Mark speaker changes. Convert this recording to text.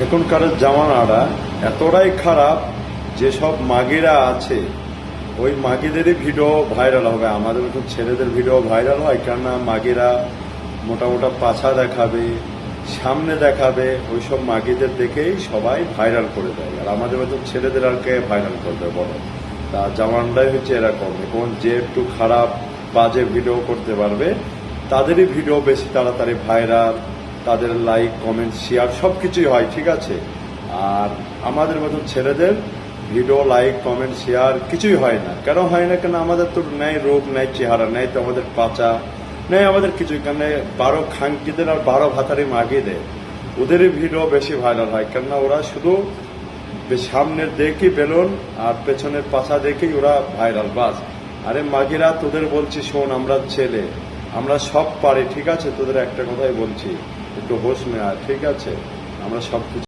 Speaker 1: এখনকার জামানাটা এতটাই খারাপ, যেসব মাগিরা আছে ওই মাগিদেরই ভিডিও ভাইরাল হবে। আমাদের মতন ছেলেদের ভিডিও ভাইরাল হয়, কেননা মাগিরা মোটা মোটা পাছা দেখাবে, সামনে দেখাবে, ওইসব মাগিদের দেখেই সবাই ভাইরাল করে দেয়। আর আমাদের মতন ছেলেদের আর কে ভাইরাল করবে বলো? তা জামানটাই হচ্ছে এরকম। এখন যে একটু খারাপ বাজে ভিডিও করতে পারবে তাদেরই ভিডিও বেশি তাড়াতাড়ি ভাইরাল, তাদের লাইক কমেন্ট শেয়ার সব কিছুই হয়, ঠিক আছে। আর আমাদের মতন ছেলেদের ভিডিও লাইক কমেন্ট শেয়ার কিছুই হয় না। কেন হয় না? কেন আমাদের তো নেই রূপ, নেই চেহারা, নেই তো আমাদের পাচা, নেই আমাদের কিছুই। কেন 12 খাঙ্কিদের আর 12 ভাতারি মাগিদের ওদেরই ভিডিও বেশি ভাইরাল হয়, কেননা ওরা শুধু সামনের দেখি বেলুন আর পেছনের পাছা দেখেই ওরা ভাইরাল, বাস। আরে মাগিরা, তোদের বলছি শোন, আমরা ছেলে, আমরা সব পারি, ঠিক আছে। তোদের একটা কথাই বলছি, একটু হোশ মে আয়, ঠিক আছে। আমরা সব কিছু